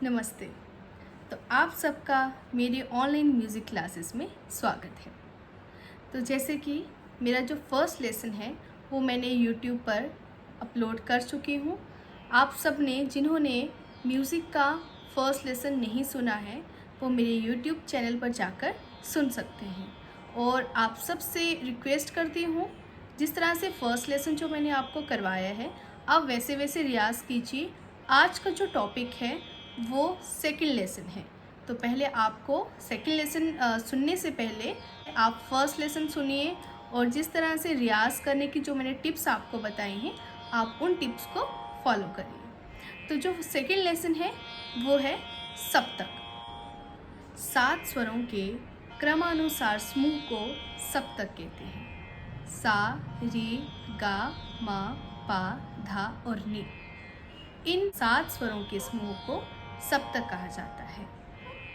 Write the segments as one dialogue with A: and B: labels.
A: नमस्ते। तो आप सबका मेरे ऑनलाइन म्यूज़िक क्लासेस में स्वागत है। तो जैसे कि मेरा जो फर्स्ट लेसन है वो मैंने यूट्यूब पर अपलोड कर चुकी हूँ। आप सब ने जिन्होंने म्यूज़िक का फर्स्ट लेसन नहीं सुना है वो मेरे यूट्यूब चैनल पर जाकर सुन सकते हैं। और आप सब से रिक्वेस्ट करती हूँ, जिस तरह से फर्स्ट लेसन जो मैंने आपको करवाया है आप वैसे वैसे रियाज़ कीजिए। आज का जो टॉपिक है वो सेकंड लेसन है। तो पहले आपको सेकंड लेसन सुनने से पहले आप फर्स्ट लेसन सुनिए और जिस तरह से रियाज़ करने की जो मैंने टिप्स आपको बताई हैं आप उन टिप्स को फॉलो करिए। तो जो सेकंड लेसन है वो है सप्तक। 7 स्वरों के क्रमानुसार समूह को सप्तक कहते हैं। सा, रे, गा, मा, पा, धा और नी। इन 7 स्वरों के समूह को सप्तक कहा जाता है।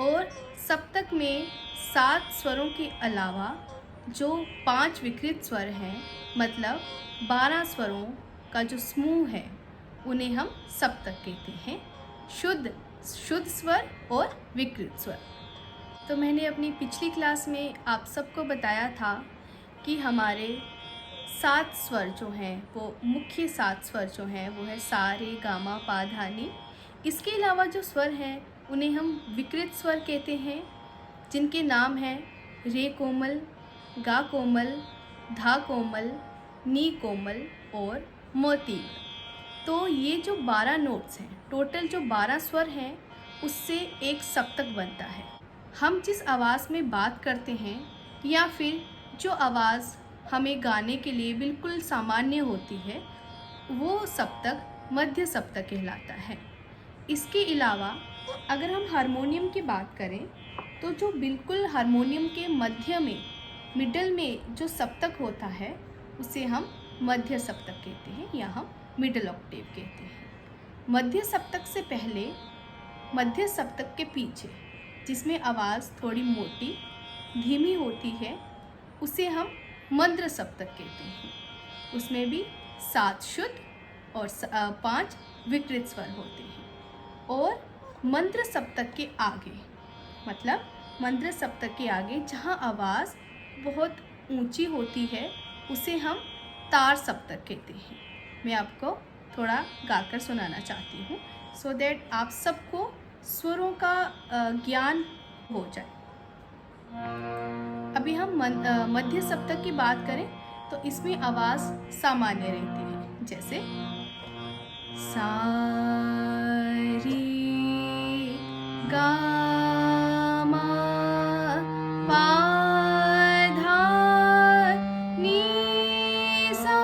A: और सप्तक में 7 स्वरों के अलावा जो 5 विकृत स्वर हैं, मतलब 12 स्वरों का जो समूह है उन्हें हम सप्तक कहते हैं। शुद्ध स्वर और विकृत स्वर। तो मैंने अपनी पिछली क्लास में आप सबको बताया था कि हमारे 7 स्वर जो हैं वो मुख्य 7 स्वर जो हैं वो है सा, रे, गा, मा, पा, धा, नी। इसके अलावा जो स्वर हैं उन्हें हम विकृत स्वर कहते हैं, जिनके नाम हैं रे कोमल, गा कोमल, धा कोमल, नी कोमल और म तीव्र। तो ये जो 12 नोट्स हैं, टोटल जो 12 स्वर हैं उससे एक सप्तक बनता है। हम जिस आवाज़ में बात करते हैं या फिर जो आवाज़ हमें गाने के लिए बिल्कुल सामान्य होती है वो सप्तक मध्य सप्तक कहलाता है। इसके अलावा अगर हम हारमोनियम की बात करें तो जो बिल्कुल हारमोनियम के मध्य में मिडल में जो सप्तक होता है उसे हम मध्य सप्तक कहते हैं या हम मिडल ऑक्टेव कहते हैं। मध्य सप्तक से पहले, मध्य सप्तक के पीछे जिसमें आवाज़ थोड़ी मोटी धीमी होती है उसे हम मंद्र सप्तक कहते हैं। उसमें भी 7 शुद्ध और 5 विकृत स्वर होते हैं। और मंत्र सप्तक के आगे, मतलब मंत्र सप्तक के आगे जहाँ आवाज़ बहुत ऊंची होती है उसे हम तार सप्तक कहते हैं। मैं आपको थोड़ा गाकर सुनाना चाहती हूँ सो दैट आप सबको स्वरों का ज्ञान हो जाए। अभी हम मध्य सप्तक की बात करें तो इसमें आवाज़ सामान्य रहती है, जैसे सा, रे, गा, मा, पा, धा, नी, सा।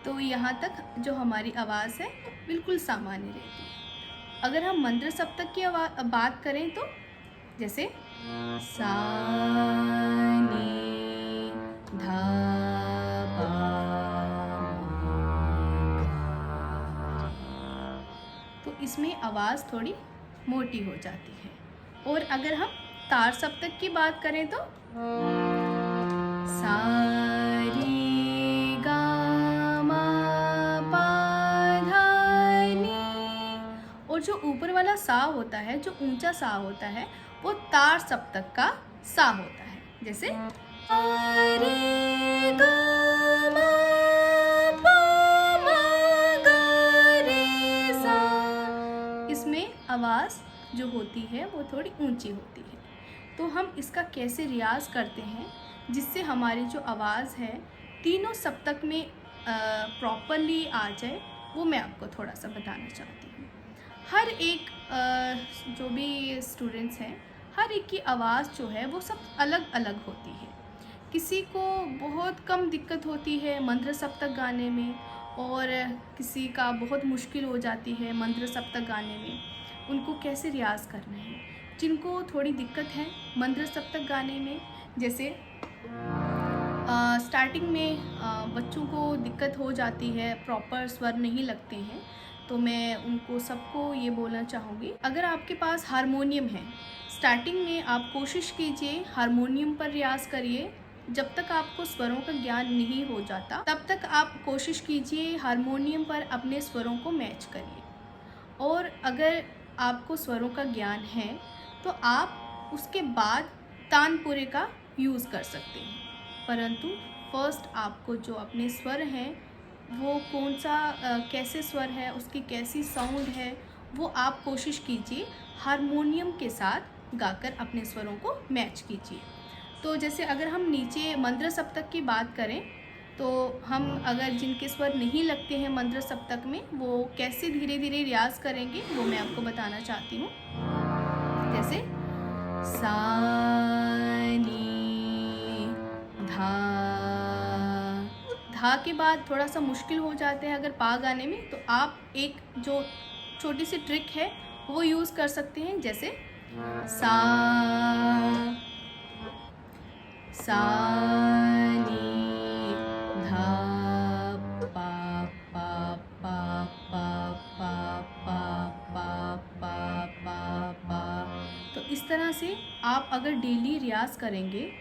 A: तो यहाँ तक जो हमारी आवाज़ है बिल्कुल सामान्य रहती है। अगर हम मंत्र सप्तक की बात करें तो जैसे सा, नी, धा, पा, मा, रे। तो इसमें आवाज़ थोड़ी मोटी हो जाती है। और अगर हम तार सप्तक की बात करें तो सा, रे, गा, मा, पा, धा, नी। और जो ऊपर वाला सा होता है, जो ऊंचा सा होता है वो तार सप्तक का सा होता है, जैसे रे, गा, मा, पा, मा, गा, रे, सा। इसमें आवाज़ जो होती है वो थोड़ी ऊंची होती है। तो हम इसका कैसे रियाज़ करते हैं जिससे हमारी जो आवाज़ है तीनों सप्तक में प्रॉपरली आ जाए, वो मैं आपको थोड़ा सा बताना चाहती हूँ। हर एक जो भी स्टूडेंट्स हैं, हर एक की आवाज़ जो है वो सब अलग अलग होती है। किसी को बहुत कम दिक्कत होती है मंत्र सप्तक गाने में और किसी का बहुत मुश्किल हो जाती है मंत्र सप्तक गाने में। उनको कैसे रियाज़ करना है, जिनको थोड़ी दिक्कत है मंत्र सप्तक गाने में, जैसे स्टार्टिंग में बच्चों को दिक्कत हो जाती है, प्रॉपर स्वर नहीं लगते हैं, तो मैं उनको सबको ये बोलना चाहूँगी, अगर आपके पास हारमोनियम है स्टार्टिंग में आप कोशिश कीजिए हारमोनियम पर रियाज़ करिए। जब तक आपको स्वरों का ज्ञान नहीं हो जाता तब तक आप कोशिश कीजिए हारमोनियम पर अपने स्वरों को मैच करिए। और अगर आपको स्वरों का ज्ञान है तो आप उसके बाद तानपुरे का यूज़ कर सकते हैं, परंतु फर्स्ट आपको जो अपने स्वर हैं वो कौन सा कैसे स्वर है, उसकी कैसी साउंड है, वो आप कोशिश कीजिए हारमोनियम के साथ गाकर अपने स्वरों को मैच कीजिए। तो जैसे अगर हम नीचे मंद्र सप्तक की बात करें तो हम अगर जिनके स्वर नहीं लगते हैं मंद्र सप्तक में, वो कैसे धीरे धीरे रियाज करेंगे वो मैं आपको बताना चाहती हूँ। जैसे सा नी धा, धा के बाद थोड़ा सा मुश्किल हो जाते हैं अगर पा गाने में, तो आप एक जो छोटी सी ट्रिक है वो यूज़ कर सकते हैं। जैसे सा सा नी धा पा पा पा पा पा पा पा पा पा पा। तो इस तरह से आप अगर डेली रियाज करेंगे,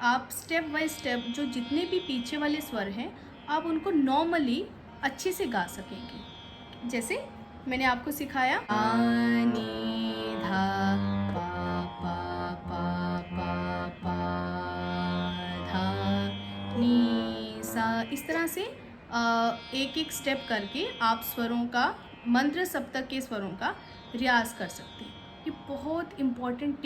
A: आप स्टेप बाय स्टेप जो जितने भी पीछे वाले स्वर हैं आप उनको नॉर्मली अच्छे से गा सकेंगे। जैसे मैंने आपको सिखाया आ नी धा पा पा पा पा पा धा नी सा। इस तरह से एक एक स्टेप करके आप स्वरों का, मंद्र सप्तक के स्वरों का रियाज कर सकते हैं। ये बहुत इम्पॉर्टेंट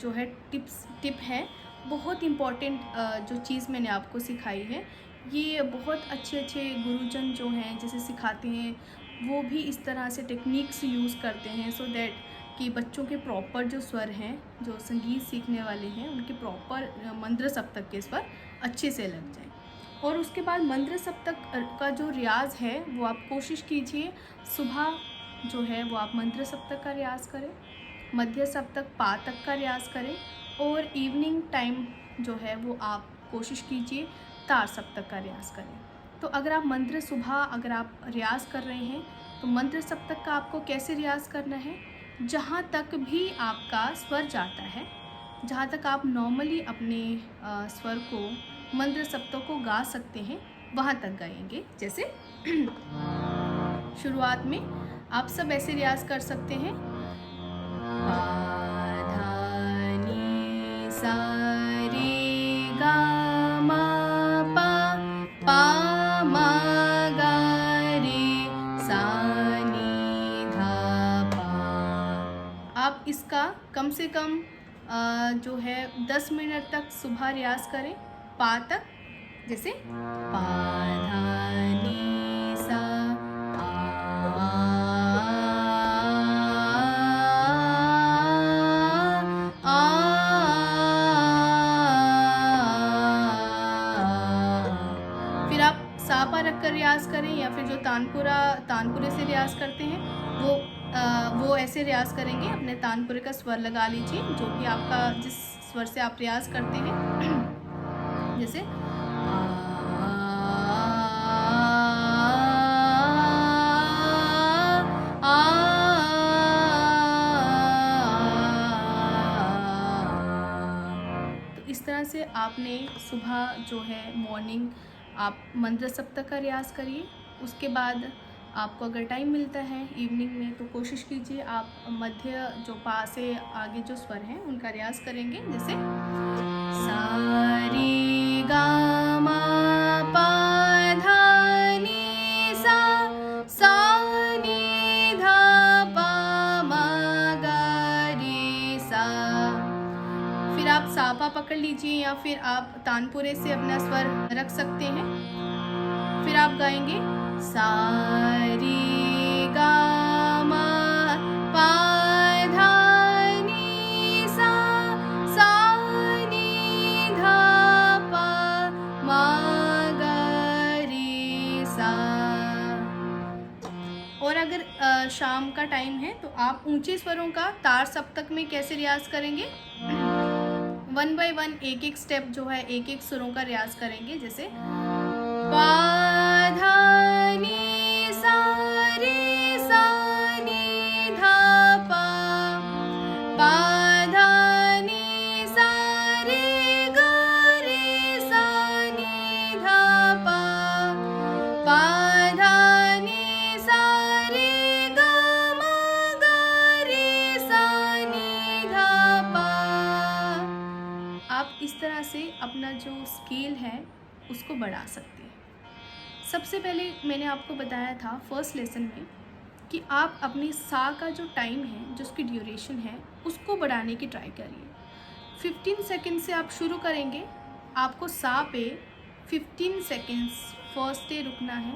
A: जो है टिप है, बहुत इम्पॉर्टेंट जो चीज़ मैंने आपको सिखाई है। ये बहुत अच्छे अच्छे गुरुजन जो हैं जैसे सिखाते हैं वो भी इस तरह से टेक्निक्स यूज़ करते हैं सो दैट कि बच्चों के प्रॉपर जो स्वर हैं, जो संगीत सीखने वाले हैं, उनके प्रॉपर मंद्र सप्तक के स्वर अच्छे से लग जाएं। और उसके बाद मंद्र सप्तक का जो रियाज है वो आप कोशिश कीजिए सुबह जो है वो आप मंद्र सप्तक का रियाज करें, मध्य सप्तक पा तक का रियाज करें, और इवनिंग टाइम जो है वो आप कोशिश कीजिए तार सप्तक का रियाज करें। तो अगर आप मंत्र सुबह अगर आप रियाज कर रहे हैं तो मंत्र सप्तक का आपको कैसे रियाज करना है, जहाँ तक भी आपका स्वर जाता है, जहाँ तक आप नॉर्मली अपने स्वर को, मंत्र सप्तक को गा सकते हैं, वहाँ तक गाएंगे। जैसे शुरुआत में आप सब ऐसे रियाज कर सकते हैं पा धा नी सा रे गा मा पा, पा मा गा रे सा नी धा पा। आप इसका कम से कम जो है 10 मिनट तक सुबह रियाज करें पा तक। जैसे पा धा नी सा फिर आप सापा रख कर रियाज करें, या फिर जो तानपुरे से रियाज करते हैं वो ऐसे रियाज करेंगे, अपने तानपुरे का स्वर लगा लीजिए जो भी आपका, जिस स्वर से आप रियाज करते हैं। जैसे तो इस तरह से आपने सुबह जो है मॉर्निंग आप मंत्र सप्तक का रियाज करिए। उसके बाद आपको अगर टाइम मिलता है इवनिंग में तो कोशिश कीजिए आप मध्य जो पा से आगे जो स्वर हैं उनका रियाज करेंगे। जैसे सा रे गा मा पा धा नी सा नी धा पा मा गा रे सा। फिर आप सापा पकड़ लीजिए या फिर आप तानपुरे से अपना स्वर रख सकते हैं। फिर आप गाएंगे सा रे गा मा पा धा नी सा नी धा पा मा गा रे सा। और अगर शाम का टाइम है तो आप ऊंचे स्वरों का तार सप्तक में कैसे रियाज करेंगे, 1 बाय 1 एक एक स्टेप जो है एक एक सुरों का रियाज करेंगे। जैसे पा धा नी सा नी धा पा, पा धा नी सा गा रे सा नी धा पा, पा धा नी सा गा मा से अपना जो स्केल है उसको बढ़ा सकते हैं। सबसे पहले मैंने आपको बताया था फर्स्ट लेसन में कि आप अपनी सा का जो टाइम है, जो उसकी ड्यूरेशन है, उसको बढ़ाने की ट्राई करिए। 15 सेकेंड से आप शुरू करेंगे, आपको सा पे 15 सेकेंड्स फर्स्ट डे रुकना है।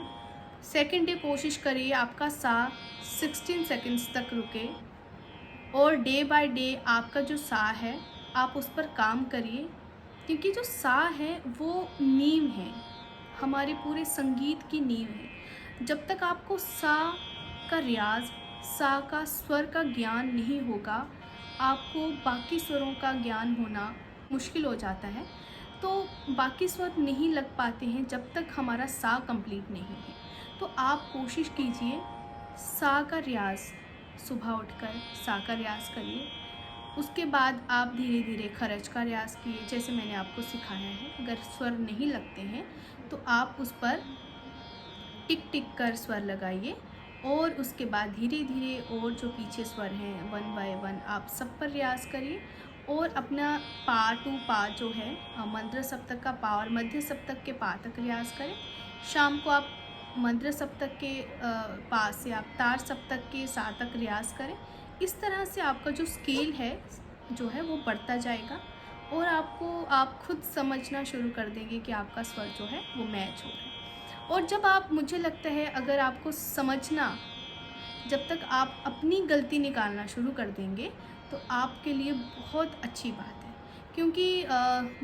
A: सेकेंड डे कोशिश करिए आपका सा 16 सेकेंड्स तक रुके, और डे बाय डे आपका जो सा है आप उस पर काम करिए, क्योंकि जो सा है वो नींव है, हमारे पूरे संगीत की नींव है। जब तक आपको सा का रियाज, सा का स्वर का ज्ञान नहीं होगा, आपको बाकी स्वरों का ज्ञान होना मुश्किल हो जाता है। तो बाकी स्वर नहीं लग पाते हैं जब तक हमारा सा कंप्लीट नहीं है। तो आप कोशिश कीजिए सा का रियाज, सुबह उठकर सा का रियाज करिए। उसके बाद आप धीरे धीरे खरज का रियाज किए, जैसे मैंने आपको सिखाया है। अगर स्वर नहीं लगते हैं तो आप उस पर टिक टिक कर स्वर लगाइए, और उसके बाद धीरे धीरे और जो पीछे स्वर हैं वन बाय वन आप सब पर रियाज करिए। और अपना पा टू पा जो है, मंद्र सप्तक का पा और मध्य सप्तक के पा तक रियाज करें। शाम को आप मंद्र सप्तक के पा से आप तार सप्तक के सा तक रियाज करें। इस तरह से आपका जो स्केल है जो है वो बढ़ता जाएगा, और आप खुद समझना शुरू कर देंगे कि आपका स्वर जो है वो मैच हो रहा है। और जब आप, मुझे लगता है अगर आपको समझना, जब तक आप अपनी गलती निकालना शुरू कर देंगे तो आपके लिए बहुत अच्छी बात है। क्योंकि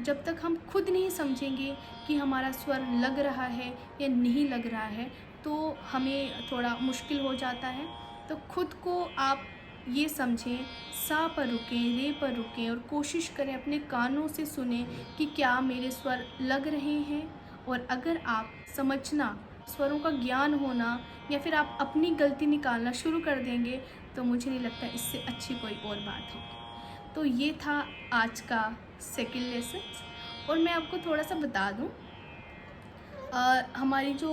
A: जब तक हम खुद नहीं समझेंगे कि हमारा स्वर लग रहा है या नहीं लग रहा है, तो हमें थोड़ा मुश्किल हो जाता है। तो खुद को आप ये समझें, सा पर रुकें, रे पर रुकें, और कोशिश करें अपने कानों से सुने कि क्या मेरे स्वर लग रहे हैं। और अगर आप समझना, स्वरों का ज्ञान होना, या फिर आप अपनी गलती निकालना शुरू कर देंगे, तो मुझे नहीं लगता इससे अच्छी कोई और बात होगी। तो ये था आज का सेकंड लेसन। और मैं आपको थोड़ा सा बता दूं, हमारी जो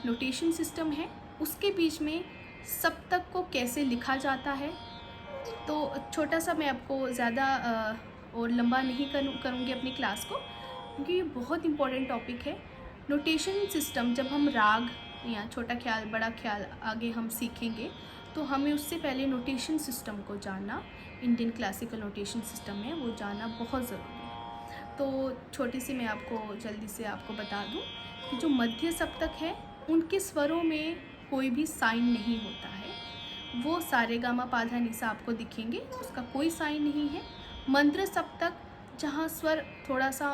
A: नोटेशन सिस्टम है उसके बीच में सप्तक को कैसे लिखा जाता है। तो छोटा सा, मैं आपको ज़्यादा और लंबा नहीं करूँगी अपनी क्लास को, क्योंकि ये बहुत इम्पोर्टेंट टॉपिक है। नोटेशन सिस्टम, जब हम राग या छोटा ख्याल, बड़ा ख्याल आगे हम सीखेंगे, तो हमें उससे पहले नोटेशन सिस्टम को जानना, इंडियन क्लासिकल नोटेशन सिस्टम में वो जानना बहुत ज़रूरी है। तो छोटी सी मैं आपको जल्दी से आपको बता दूं कि जो मध्य सप्तक है उनके स्वरों में कोई भी साइन नहीं होता है। वो सारे गामा पाधा निसा आपको दिखेंगे, उसका कोई साइन नहीं है। मंद्र सप्तक, जहाँ स्वर थोड़ा सा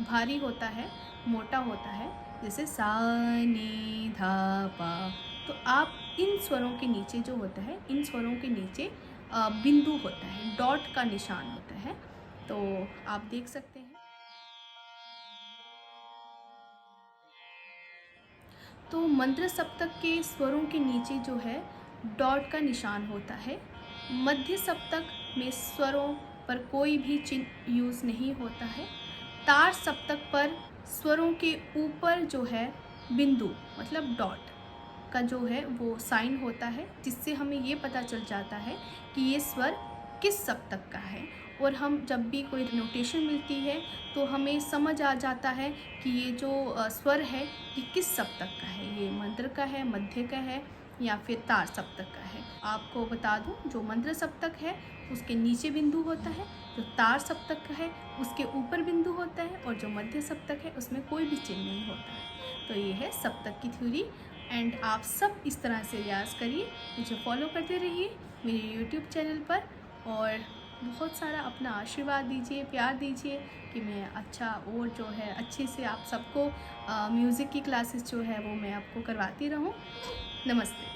A: भारी होता है, मोटा होता है, जैसे सा नी धा पा, तो आप इन स्वरों के नीचे जो होता है, इन स्वरों के नीचे बिंदु होता है, डॉट का निशान होता है। तो आप देख सकते हैं। तो मंद्र सप्तक के स्वरों के नीचे जो है डॉट का निशान होता है। मध्य सप्तक में स्वरों पर कोई भी चिन्ह यूज़ नहीं होता है। तार सप्तक पर स्वरों के ऊपर जो है बिंदु, मतलब डॉट का जो है वो साइन होता है, जिससे हमें ये पता चल जाता है कि ये स्वर किस सप्तक का है। और हम जब भी कोई नोटेशन मिलती है तो हमें समझ आ जाता है कि ये जो स्वर है ये किस सप्तक का है, ये मंद्र का है, मध्य का है, या फिर तार सप्तक का है। आपको बता दूं, जो मंद्र सप्तक है उसके नीचे बिंदु होता है, जो तार सप्तक का है उसके ऊपर बिंदु होता है, और जो मध्य सप्तक है उसमें कोई भी चिन्ह नहीं होता है। तो ये है सप्तक की थ्योरी। एंड आप सब इस तरह से रियाज करिए, मुझे फॉलो करते रहिए मेरे यूट्यूब चैनल पर, और बहुत सारा अपना आशीर्वाद दीजिए, प्यार दीजिए कि मैं अच्छा और जो है अच्छे से आप सबको म्यूज़िक की क्लासेस जो है वो मैं आपको करवाती रहूं। नमस्ते।